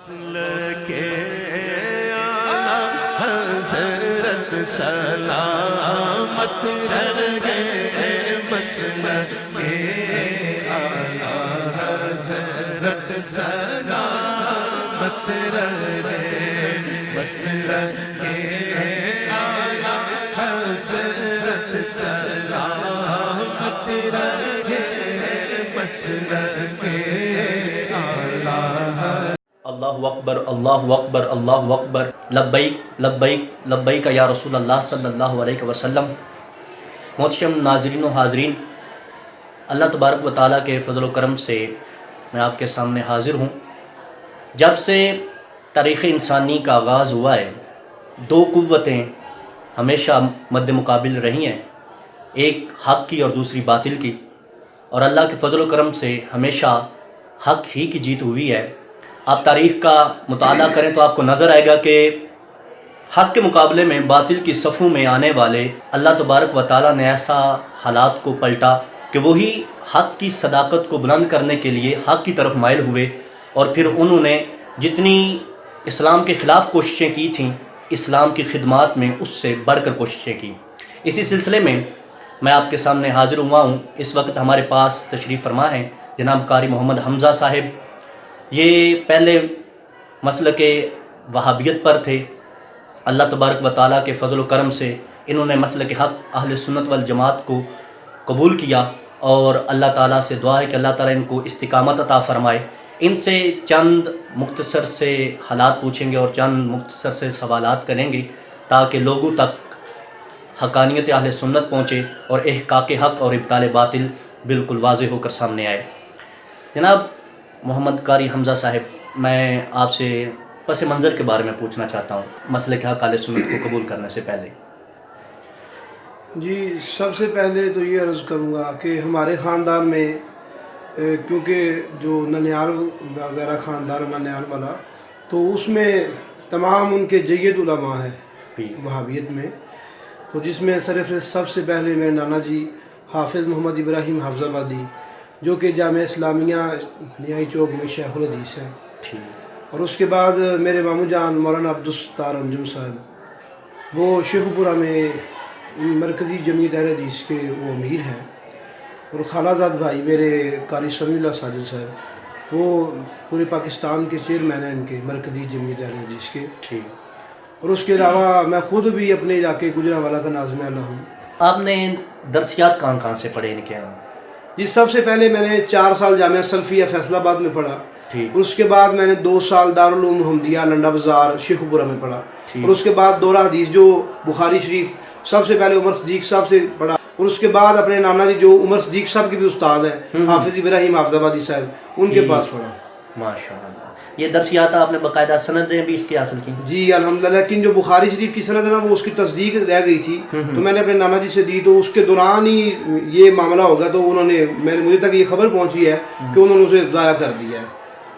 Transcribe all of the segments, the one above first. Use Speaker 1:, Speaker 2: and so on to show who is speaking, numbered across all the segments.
Speaker 1: مسلک اعلیٰ حضرت سلامت رہے، مسلک اعلیٰ حضرت سلامت رہے، مسلک اعلیٰ حضرت سلامت رہے، مسلک اعلیٰ۔
Speaker 2: اللہ اکبر اللہ اکبر اللہ اکبر، لبیک لبیک لبیک یا رسول اللہ صلی اللہ علیہ وسلم۔ محترم ناظرین و حاضرین، اللہ تبارک و تعالیٰ کے فضل و کرم سے میں آپ کے سامنے حاضر ہوں۔ جب سے تاریخ انسانی کا آغاز ہوا ہے، دو قوتیں ہمیشہ مد مقابل رہی ہیں، ایک حق کی اور دوسری باطل کی، اور اللہ کے فضل و کرم سے ہمیشہ حق ہی کی جیت ہوئی ہے۔ آپ تاریخ کا مطالعہ کریں تو آپ کو نظر آئے گا کہ حق کے مقابلے میں باطل کی صفوں میں آنے والے اللہ تبارک و تعالیٰ نے ایسا حالات کو پلٹا کہ وہی حق کی صداقت کو بلند کرنے کے لیے حق کی طرف مائل ہوئے، اور پھر انہوں نے جتنی اسلام کے خلاف کوششیں کی تھیں، اسلام کی خدمات میں اس سے بڑھ کر کوششیں کی۔ اسی سلسلے میں میں آپ کے سامنے حاضر ہوا ہوں۔ اس وقت ہمارے پاس تشریف فرما ہیں جناب قاری محمد حمزہ صاحب۔ یہ پہلے مسلک وہابیت پر تھے، اللہ تبارک و تعالیٰ کے فضل و کرم سے انہوں نے مسلک حق اہل سنت والجماعت کو قبول کیا، اور اللہ تعالیٰ سے دعا ہے کہ اللہ تعالیٰ ان کو استقامت عطا فرمائے۔ ان سے چند مختصر سے حالات پوچھیں گے اور چند مختصر سے سوالات کریں گے تاکہ لوگوں تک حقانیت اہل سنت پہنچے اور احقاق حق اور ابطال باطل بالکل واضح ہو کر سامنے آئے۔ جناب محمد قاری حمزہ صاحب، میں آپ سے پس منظر کے بارے میں پوچھنا چاہتا ہوں مسلک حق اہل سنت کو قبول کرنے سے پہلے۔
Speaker 3: جی، سب سے پہلے تو یہ عرض کروں گا کہ ہمارے خاندان میں کیونکہ جو ننیال وغیرہ خاندان ننیال والا، تو اس میں تمام ان کے جید علماء ہیں وہابیت میں، تو جس میں سرفہرست سب سے پہلے میرے نانا جی حافظ محمد ابراہیم حافظ آبادی، جو کہ جامعہ اسلامیہ نیائی چوک میں شیخ الحدیث ہیں، اور اس کے بعد میرے ماموں جان مولانا عبدالستار انجم صاحب، وہ شیخ پورہ میں مرکزی جمعیت اہل حدیث کے وہ امیر ہیں، اور خالہ زاد بھائی میرے قاری سمیع اللہ ساجد صاحب، وہ پورے پاکستان کے چیئرمین ہیں ان کے مرکزی جمعیت اہل حدیث کے، اور اس کے علاوہ میں خود بھی اپنے علاقے گجرانوالہ کا ناظم اعلیٰ ہوں۔
Speaker 2: آپ نے درسیات کہاں سے پڑھے ان کے یہاں؟
Speaker 3: جی، سب سے پہلے میں نے 4 سال جامعہ سلفیہ فیصل آباد میں پڑھا، اور اس کے بعد میں نے 2 سال دارالعلوم محمدیہ لنڈا بازار شیخ پورہ میں پڑھا، اور اس کے بعد دورہ حدیث جو بخاری شریف سب سے پہلے عمر صدیق صاحب سے پڑھا، اور اس کے بعد اپنے نانا جی جو عمر صدیق صاحب کے بھی استاد ہیں حافظ ابراہیم حافظ آبادی صاحب، ان کے پاس پڑھا۔
Speaker 2: ماشاء اللہ، یہ درسیات آپ نے باقاعدہ سندیں بھی اس کی حاصل کی؟
Speaker 3: جی الحمدللہ، لیکن جو بخاری شریف کی سند ہے نا، وہ اس کی تصدیق رہ گئی تھی، تو میں نے اپنے نانا جی سے دی، تو اس کے دوران ہی یہ معاملہ ہوگا، تو انہوں نے مجھے تک یہ خبر پہنچی ہے کہ انہوں نے اسے ضائع کر دیا ہے،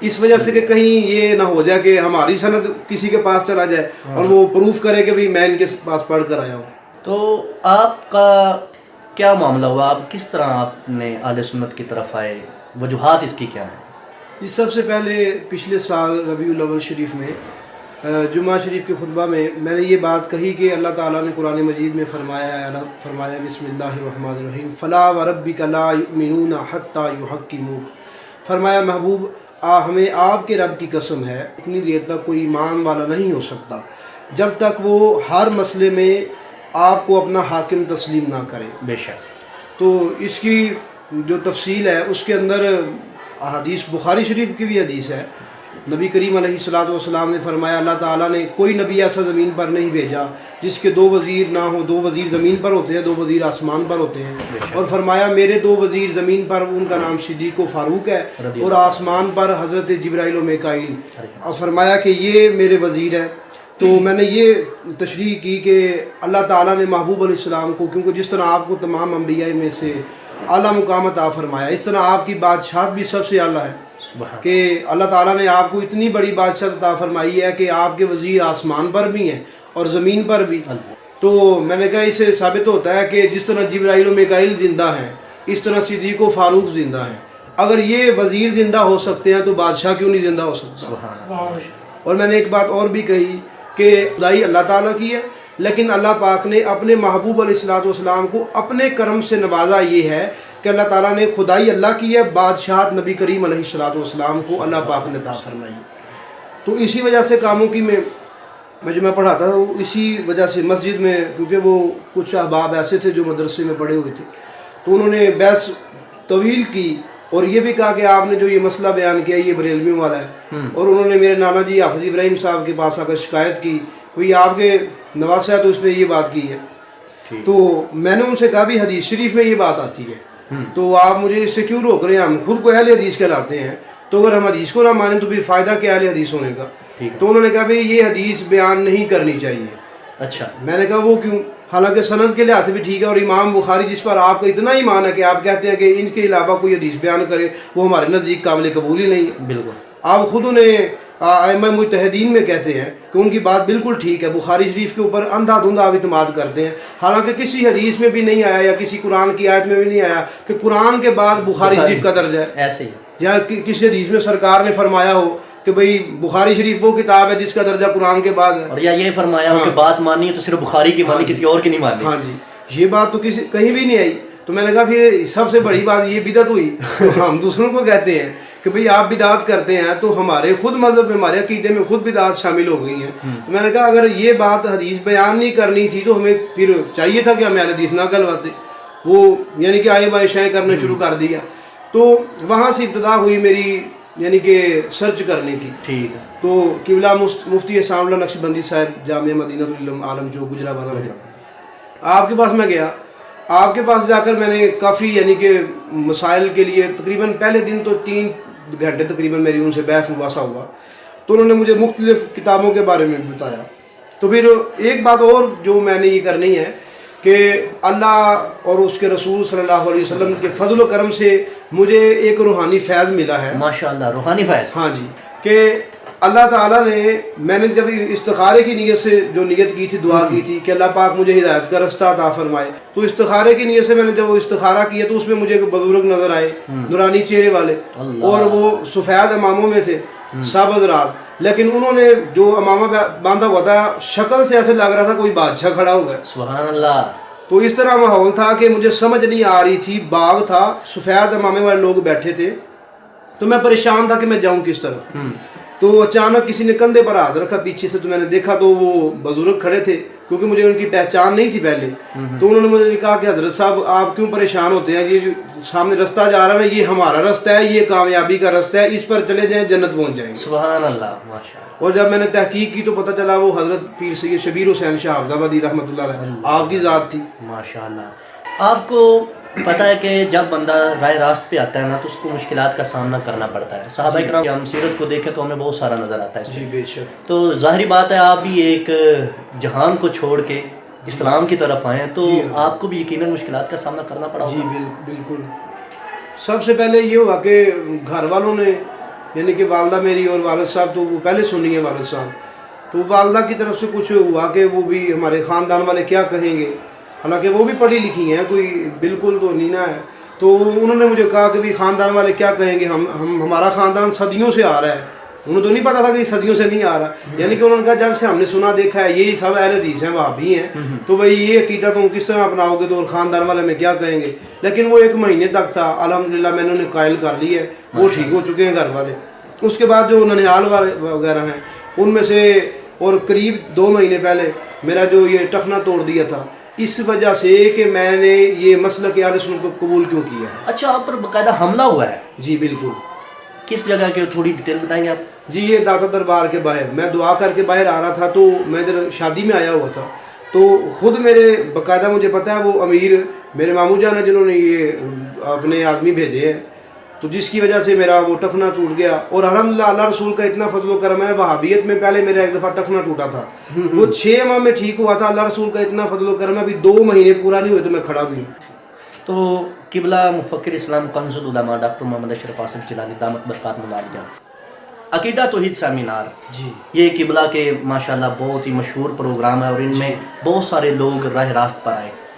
Speaker 3: اس وجہ سے کہ کہیں یہ نہ ہو جائے کہ ہماری سند کسی کے پاس چلا جائے اور وہ پروف کرے کہ میں ان کے پاس پڑھ کر آیا ہوں۔
Speaker 2: تو آپ کا کیا معاملہ ہوا؟ آپ کس طرح آپ نے اہل سنت کی طرف آئے؟ وجوہات اس کی کیا ہیں؟
Speaker 3: جی، سب سے پہلے پچھلے سال ربیع الاول شریف میں جمعہ شریف کے خطبہ میں نے یہ بات کہی کہ اللہ تعالیٰ نے قرآن مجید میں فرمایا بسم اللہ الرحمن الرحیم فلا وربک لا یؤمنون حتی یحکموک، فرمایا محبوب ہمیں آپ کے رب کی قسم ہے، اتنی دیر تک کوئی ایمان والا نہیں ہو سکتا جب تک وہ ہر مسئلے میں آپ کو اپنا حاکم تسلیم نہ کرے۔
Speaker 2: بے شک۔
Speaker 3: تو اس کی جو تفصیل ہے اس کے اندر حدیث بخاری شریف کی بھی حدیث ہے، نبی کریم علیہ الصلوۃ والسلام نے فرمایا اللہ تعالیٰ نے کوئی نبی ایسا زمین پر نہیں بھیجا جس کے 2 وزیر نہ ہوں، 2 وزیر زمین پر ہوتے ہیں، 2 وزیر آسمان پر ہوتے ہیں، اور فرمایا میرے 2 وزیر زمین پر ان کا نام صدیق و فاروق ہے، اور آسمان پر حضرت جبرائیل و میکائیل، اور فرمایا کہ یہ میرے وزیر ہے۔ تو میں نے یہ تشریح کی کہ اللہ تعالیٰ نے محبوب علیہ السلام کو، کیونکہ جس طرح آپ کو تمام انبیاء میں سے اعلیٰ مقام عطا فرمایا، اس طرح آپ کی بادشاہت بھی سب سے اعلیٰ ہے، کہ اللہ تعالیٰ نے آپ کو اتنی بڑی بادشاہت عطا فرمائی ہے کہ آپ کے وزیر آسمان پر بھی ہیں اور زمین پر بھی۔ تو میں نے کہا اس سے ثابت ہوتا ہے کہ جس طرح جبرائیل و میکائیل زندہ ہیں، اس طرح صدیق و فاروق زندہ ہیں۔ اگر یہ وزیر زندہ ہو سکتے ہیں تو بادشاہ کیوں نہیں زندہ ہو سکتا؟
Speaker 2: سبحان اللہ.
Speaker 3: اور میں نے ایک بات اور بھی کہی کہ خدائی اللہ تعالیٰ کی ہے، لیکن اللہ پاک نے اپنے محبوب علیہ الصلوۃ والسلام کو اپنے کرم سے نوازا. یہ ہے کہ اللہ تعالیٰ نے خدائی اللہ کی ہے، بادشاہت نبی کریم علیہ الصلوۃ والسلام کو اللہ پاک نے عطا فرمائی. تو اسی وجہ سے کاموں کی میں جو میں پڑھاتا تھا، وہ اسی وجہ سے مسجد میں، کیونکہ وہ کچھ احباب ایسے تھے جو مدرسے میں پڑھے ہوئے تھے، تو انہوں نے بحث طویل کی اور یہ بھی کہا کہ آپ نے جو یہ مسئلہ بیان کیا یہ بریلویوں والا ہے. اور انہوں نے میرے نانا جی حافظ ابراہیم صاحب کے پاس آ کر شکایت کی، کوئی آپ کے نواسا ہے تو اس نے یہ بات کی ہے. تو میں نے ان سے کہا بھی حدیث شریف میں یہ بات آتی ہے، تو آپ مجھے اس سے کیوں روک رہے ہیں؟ ہم خود کو اہل حدیث کہلاتے ہیں، تو اگر ہم حدیث کو نہ مانیں تو پھر فائدہ کیا اہل حدیث ہونے کا؟ تو انہوں نے کہا بھی یہ حدیث بیان نہیں کرنی چاہیے.
Speaker 2: اچھا.
Speaker 3: میں نے کہا وہ کیوں؟ حالانکہ سند کے لحاظ سے بھی ٹھیک ہے، اور امام بخاری جس پر آپ کا اتنا ایمان ہے کہ آپ کہتے ہیں کہ ان کے علاوہ کوئی حدیث بیان کرے، وہ ہمارے نزدیک قابل قبول ہی نہیں ہے.
Speaker 2: بالکل.
Speaker 3: آپ خود انہیں ائمہ مجتہدین میں کہتے ہیں کہ ان کی بات بالکل ٹھیک ہے، بخاری شریف کے اوپر اندھا دھندھا آپ اعتماد کرتے ہیں، حالانکہ کسی حدیث میں بھی نہیں آیا یا کسی قرآن کی آیت میں بھی نہیں آیا کہ قرآن کے بعد بخاری شریف کا درجہ ہے.
Speaker 2: ایسے ہی.
Speaker 3: یا کسی حدیث میں سرکار نے فرمایا ہو کہ بھئی بخاری شریف وہ کتاب ہے جس کا درجہ قرآن کے بعد ہے،
Speaker 2: اور یا یہ فرمایا ہو کہ بات ماننی ہے تو صرف بخاری کی مانی، کسی اور کی نہیں ماننی.
Speaker 3: ہاں جی، یہ بات تو کہیں بھی نہیں آئی. تو میں نے کہا پھر سب سے بڑی بات یہ بدعت ہوئی. ہم دوسروں کو کہتے ہیں کہ بھئی آپ بدعت کرتے ہیں، تو ہمارے خود مذہب میں، ہمارے عقیدے میں خود بدعت شامل ہو گئی ہیں. تو میں نے کہا اگر یہ بات حدیث بیان نہیں کرنی تھی تو ہمیں پھر چاہیے تھا کہ ہمیں حدیث نہ کہلواتے. وہ یعنی کہ آئے بائے شائیں کرنا شروع کر دیا. تو وہاں سے ابتدا ہوئی میری یعنی کہ سرچ کرنے کی. ٹھیک ہے. تو قبلہ مفتی احسان اللہ نقشبندی صاحب جامعہ مدینہ العلم عالم جو گجرانوالہ میں، آپ کے پاس میں گیا. آپ کے پاس جا کر میں نے کافی یعنی کہ مسائل کے لیے تقریباً پہلے دن تو 3 گھنٹے تقریباً میری ان سے بحث مباحثہ ہوا. تو انہوں نے مجھے مختلف کتابوں کے بارے میں بتایا. تو پھر ایک بات اور جو میں نے یہ کرنی ہے کہ اللہ اور اس کے رسول صلی اللہ علیہ وسلم کے فضل و کرم سے مجھے ایک روحانی فیض ملا ہے.
Speaker 2: ماشاءاللہ، روحانی فیض.
Speaker 3: ہاں جی، کہ اللہ تعالیٰ نے، میں نے جب استخارے کی نیت سے جو نیت کی تھی، دعا کی تھی کہ اللہ پاک مجھے ہدایت کا رستہ عطا فرمائے، تو استخارے کی نیت سے میں نے جب وہ استخارہ کیا تو اس میں مجھے بزرگ نظر آئے، نورانی چہرے والے، اور وہ سفید اماموں میں تھے سب حضرات، لیکن انہوں نے جو امامہ باندھا ہوا تھا شکل سے ایسے لگ رہا تھا کوئی بادشاہ کھڑا ہوا ہے.
Speaker 2: سبحان اللہ. تو
Speaker 3: اس طرح ماحول تھا کہ مجھے سمجھ نہیں آ رہی تھی. باغ تھا، سفید امامے والے لوگ بیٹھے تھے، تو میں پریشان تھا کہ میں جاؤں کس طرح. تو اچانک کسی نے کندھے پر ہاتھ رکھا پیچھے سے، تو میں نے دیکھا تو وہ بزرگ کھڑے تھے، کیونکہ مجھے ان کی پہچان نہیں تھی پہلے. تو انہوں نے مجھے کہا کہ حضرت صاحب آپ کیوں پریشان ہوتے ہیں؟ یہ جو سامنے رستہ جا رہا ہے نا، یہ ہمارا رستہ ہے، یہ کامیابی کا رستہ ہے، اس پر چلے جائیں جنت پہنچ جائیں گے.
Speaker 2: سبحان اللہ، ماشاءاللہ.
Speaker 3: اور جب میں نے تحقیق کی تو پتہ چلا وہ حضرت پیر سید شبیر حسین شاہ حافظ آبادی رحمۃ اللہ علیہ آپ کی ذات تھی.
Speaker 2: ماشاءاللہ. آپ کو پتہ ہے کہ جب بندہ راہ راست پہ آتا ہے نا تو اس کو مشکلات کا سامنا کرنا پڑتا ہے. صحابہ کرام ہم سیرت کو دیکھیں تو ہمیں بہت سارا نظر آتا ہے.
Speaker 3: جی بے شک.
Speaker 2: تو ظاہری بات ہے آپ بھی ایک جہان کو چھوڑ کے اسلام کی طرف آئے ہیں، تو آپ کو بھی یقیناً مشکلات کا سامنا کرنا پڑا.
Speaker 3: جی بالکل. سب سے پہلے یہ ہوا کہ گھر والوں نے، یعنی کہ والدہ میری اور والد صاحب، تو وہ پہلے سنی ہے والد صاحب، تو والدہ کی طرف سے کچھ ہوا کہ وہ بھی ہمارے خاندان والے کیا کہیں گے، حالانکہ وہ بھی پڑھی لکھی ہیں، کوئی بالکل تو نینا ہے. تو انہوں نے مجھے کہا کہ بھی خاندان والے کیا کہیں گے، ہمارا خاندان صدیوں سے آ رہا ہے. انہوں تو نہیں پتا تھا کہ صدیوں سے نہیں آ رہا، یعنی کہ انہوں نے کہا جب سے ہم نے سنا دیکھا ہے یہی سب اہل حدیث ہیں، وہابی ہیں، تو بھائی یہ عقیدہ تم کس طرح اپناؤ گے، تو اور خاندان والے میں کیا کہیں گے. لیکن وہ 1 مہینے تک تھا، الحمدللہ میں نے انہیں قائل کر لی ہے، وہ ٹھیک ہو چکے ہیں گھر والے. اس کے بعد جو ننیال والے وغیرہ ہیں ان میں سے، اور قریب 2 مہینے پہلے میرا جو یہ ٹخنا توڑ دیا تھا، اس وجہ سے کہ میں نے یہ مسلک اہل سنت کو قبول کیوں کیا ہے.
Speaker 2: اچھا، آپ پر باقاعدہ حملہ ہوا ہے؟
Speaker 3: جی بالکل.
Speaker 2: کس جگہ کے تھوڑی ڈیٹیل بتائیں گے آپ؟
Speaker 3: جی یہ داتا دربار کے باہر، میں دعا کر کے باہر آ رہا تھا، تو میں ادھر شادی میں آیا ہوا تھا، تو خود میرے باقاعدہ مجھے پتہ ہے وہ امیر میرے ماموں جان ہیں جنہوں نے یہ اپنے آدمی بھیجے ہیں، تو جس کی وجہ سے میرا وہ ٹخنا ٹوٹ گیا. اور الحمدللہ اللہ رسول کا اتنا فضل و کرم ہے. وہابیت میں پہلے میرا 1 دفعہ ٹخنا ٹوٹا تھا، وہ 6 ماہ میں ٹھیک ہوا تھا. اللہ رسول کا اتنا فضل و کرم ہے، ابھی 2 مہینے پورا نہیں ہوئے تو میں کھڑا بھی ہوں.
Speaker 2: تو قبلہ مفکر اسلام کنز العلماء ڈاکٹر محمد اشرف آصف جلالی دامت برکاتہ العالیہ، عقیدہ توحید سیمینار،
Speaker 3: جی
Speaker 2: یہ قبلہ کے ماشاءاللہ بہت ہی مشہور پروگرام ہے، اور ان میں بہت سارے لوگ راہ راست پر آئے.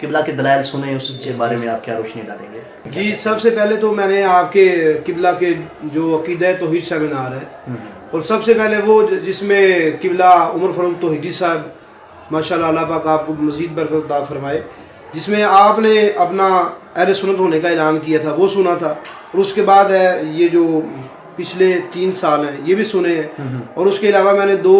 Speaker 2: قبلہ کے دلائل سنے، اس کے بارے میں آپ کیا روشنی ڈالیں گے؟
Speaker 3: جی سب سے پہلے تو میں نے آپ کے قبلہ کے جو عقیدہ توحید سیمینار ہے، اور سب سے پہلے وہ جس میں قبلہ عمر فاروق توحیدی صاحب ماشاءاللہ اللہ پاک آپ کو مزید برکت عطا فرمائے، جس میں آپ نے اپنا اہل سنت ہونے کا اعلان کیا تھا، وہ سنا تھا، اور اس کے بعد ہے یہ جو پچھلے 3 سال ہیں یہ بھی سنے ہیں، اور اس کے علاوہ میں نے 2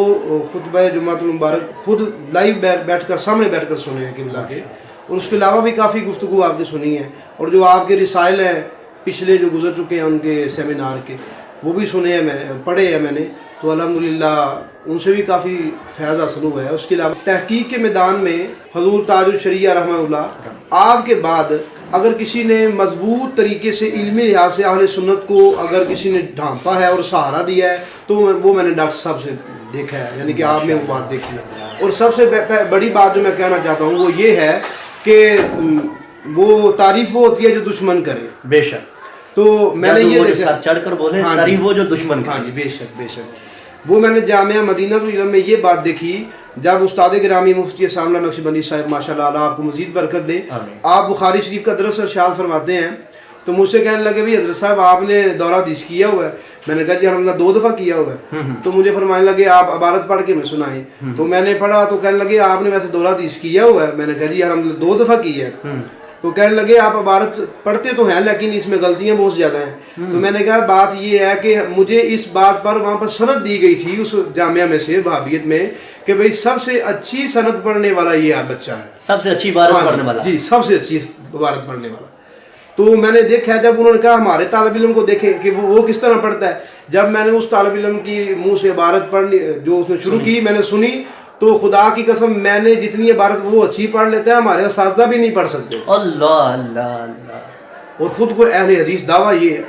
Speaker 3: خطبہ جمعۃ المبارک خود لائیو بیٹھ کر سامنے بیٹھ کر سنے ہیں قبلہ کے، اور اس کے علاوہ بھی کافی گفتگو آپ نے سنی ہے، اور جو آپ کے رسائل ہیں پچھلے جو گزر چکے ہیں ان کے سیمینار کے وہ بھی سنے ہیں، میں نے پڑھے ہیں میں نے، تو الحمدللہ ان سے بھی کافی فیض حاصل ہوا ہے۔ اس کے علاوہ تحقیق کے میدان میں حضور تاج الشریعہ رحمہ اللہ آپ کے بعد اگر کسی نے مضبوط طریقے سے علمی لحاظ سے اہل سنت کو اگر کسی نے ڈھانپا ہے اور سہارا دیا ہے تو وہ میں نے ڈاکٹر صاحب سے دیکھا ہے، یعنی کہ آپ نے وہ بات دیکھی ہے۔ اور سب سے بڑی بات جو میں کہنا چاہتا ہوں وہ یہ ہے کہ وہ تعریف وہ ہوتی ہے جو دشمن کرے،
Speaker 2: بے شک،
Speaker 3: تو میں نے یہ
Speaker 2: سر چڑھ کر بولے تعریف وہ جو دشمن
Speaker 3: ہاں جی بے شک بے شک، وہ میں نے جامعہ مدینہ العلم میں یہ بات دیکھی جب استاد گرامی مفتی ساملہ نقشبندی صاحب ماشاءاللہ اللہ آپ کو مزید برکت دے، آپ بخاری شریف کا درس ارشاد فرماتے ہیں، تو مجھ سے کہنے لگے بھی حضرت صاحب آپ نے دورہ حدیث کیا ہوا ہے؟ میں نے کہا جی الحمدللہ 2 دفعہ کیا ہوا ہے، تو مجھے فرمانے لگے آپ عبارت پڑھ کے میں سنائیں، تو میں نے پڑھا تو کہنے لگے آپ نے ویسے دورہ حدیث کیا ہوا ہے؟ میں نے کہا جی الحمدللہ 2 دفعہ کی ہے، تو کہنے لگے آپ عبارت پڑھتے تو ہیں لیکن اس میں غلطیاں بہت زیادہ ہیں، تو میں نے کہا بات یہ ہے کہ مجھے اس بات پر وہاں پر سند دی گئی تھی اس جامعہ میں سے وہابیت میں کہ بھئی سب سے اچھی سند پڑھنے والا یہ بچہ ہے،
Speaker 2: سب سے اچھی عبارت پڑھنے والا،
Speaker 3: جی سب سے اچھی عبارت پڑھنے والا۔ تو میں نے دیکھا جب انہوں نے کہا ہمارے طالب علم کو دیکھیں کہ وہ کس طرح پڑھتا ہے، جب میں نے اس طالب علم کی منہ سے عبارت پڑھنی جو اس نے شروع کی میں نے سنی، تو خدا کی قسم میں نے جتنی عبارت وہ اچھی پڑھ لیتا ہے ہمارے اساتذہ بھی نہیں پڑھ سکتے،
Speaker 2: اللہ اللہ اللہ،
Speaker 3: اور خود کو اہل حدیث دعویٰ یہ ہے،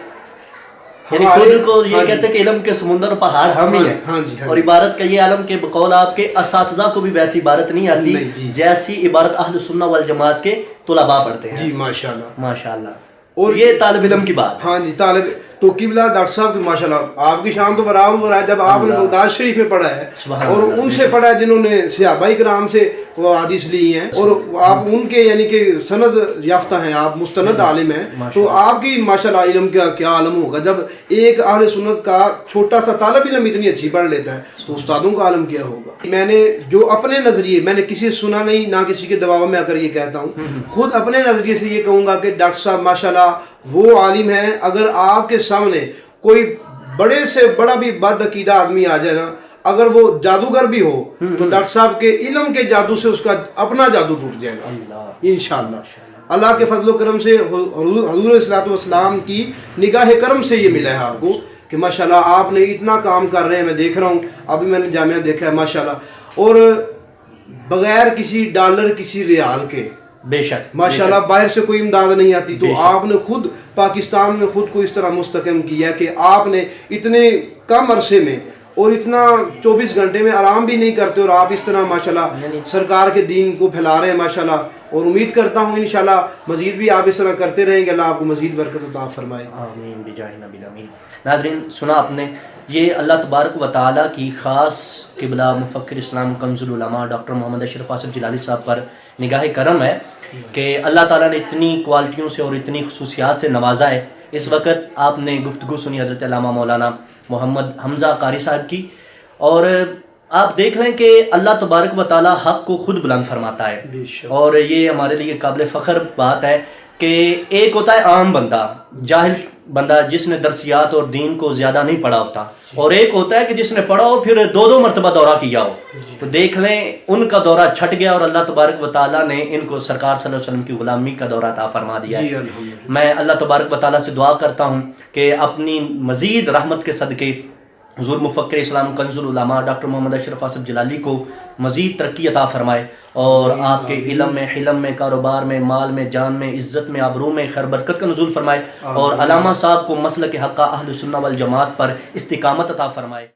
Speaker 2: یعنی خود کو یہ کہتے ہیں کہ علم کے سمندر پہاڑ ہم ہی ہیں، اور عبارت کا یہ عالم کے بقول آپ کے اساتذہ کو بھی ویسی عبارت نہیں آتی جیسی عبارت اہل سنہ والجماعت کے طلباء پڑھتے ہیں۔
Speaker 3: جی ماشاءاللہ
Speaker 2: ماشاءاللہ، اور یہ طالب علم کی بات،
Speaker 3: ہاں جی طالب تو قبلہ ڈاکٹر صاحب کی ماشاءاللہ آپ کی شان تو برابر ہے، جب آپ نے بغداد شریف میں پڑھا ہے اور ان سے پڑھا ہے جنہوں نے صحابہ کرام سے وہ حدیث لی ہیں، اور آپ ان کے یعنی کہ سند یافتہ ہیں، آپ مستند عالم ہیں، تو آپ کی ماشاءاللہ علم کا کیا عالم ہوگا جب ایک اہل سنت کا چھوٹا سا طالب علم اتنی اچھی پڑھ لیتا ہے تو استادوں کا عالم کیا ہوگا۔ میں نے جو اپنے نظریے میں نے کسی سنا نہیں نہ کسی کے دباؤ میں آ کر یہ کہتا ہوں، خود اپنے نظریے سے یہ کہوں گا کہ ڈاکٹر صاحب ماشاءاللہ وہ عالم ہیں، اگر آپ کے سامنے کوئی بڑے سے بڑا بھی بد عقیدہ آدمی آ جائے نا، اگر وہ جادوگر بھی ہو تو ڈاکٹر صاحب کے علم کے جادو سے اس کا اپنا جادو ٹوٹ جائے گا انشاءاللہ۔ اللہ کے فضل و کرم سے حضور صلی والسلام کی نگاہ کرم سے یہ ملا ہے آپ کو کہ ماشاءاللہ آپ نے اتنا کام کر رہے ہیں، میں دیکھ رہا ہوں ابھی میں نے جامعہ دیکھا ہے ماشاءاللہ، اور بغیر کسی ڈالر کسی ریال کے
Speaker 2: بے شک
Speaker 3: ماشاءاللہ باہر سے کوئی امداد نہیں آتی، تو آپ نے خود پاکستان میں خود کو اس طرح مستحکم کیا کہ آپ نے اتنے کم عرصے میں اور اتنا 24 گھنٹے میں آرام بھی نہیں کرتے، اور آپ اس طرح ماشاءاللہ سرکار کے دین کو پھیلا رہے ہیں ماشاءاللہ، اور امید کرتا ہوں انشاءاللہ مزید بھی آپ اس طرح کرتے رہیں گے، اللہ آپ کو مزید برکت عطا فرمائے،
Speaker 2: آمین بجاہ نبی الامین۔ ناظرین سنا آپ نے، یہ اللہ تبارک و تعالیٰ کی خاص قبلہ مفکر اسلام کنز العلماء ڈاکٹر محمد اشرف آصف جلالی صاحب پر نگاہ کرم ہے کہ اللہ تعالیٰ نے اتنی کوالٹیوں سے اور اتنی خصوصیات سے نوازا ہے۔ اس وقت آپ نے گفتگو سنی حضرت علامہ مولانا محمد حمزہ قاری صاحب کی، اور آپ دیکھ لیں کہ اللہ تبارک و تعالیٰ حق کو خود بلند فرماتا ہے، اور یہ ہمارے لیے قابل فخر بات ہے کہ ایک ہوتا ہے عام بندہ، جاہل بندہ جس نے درسیات اور دین کو زیادہ نہیں پڑھا ہوتا، اور ایک ہوتا ہے کہ جس نے پڑھا ہو پھر 2 مرتبہ دورہ کیا ہو، تو دیکھ لیں ان کا دورہ چھٹ گیا اور اللہ تبارک و تعالیٰ نے ان کو سرکار صلی اللہ علیہ وسلم کی غلامی کا دورہ عطا فرما دیا ہے۔ میں اللہ تبارک و تعالیٰ سے دعا کرتا ہوں کہ اپنی مزید رحمت کے صدقے حضور مفکر اسلام کنز العلماء ڈاکٹر محمد اشرف آصف جلالی کو مزید ترقی عطا فرمائے، اور آپ کے علم میں، حلم میں، کاروبار میں، مال میں، جان میں، عزت میں، آبرو میں خیر برکت کا نزول فرمائے، اور علامہ صاحب کو مسلک حقہ اہل سنہ والجماعت پر استقامت عطا فرمائے۔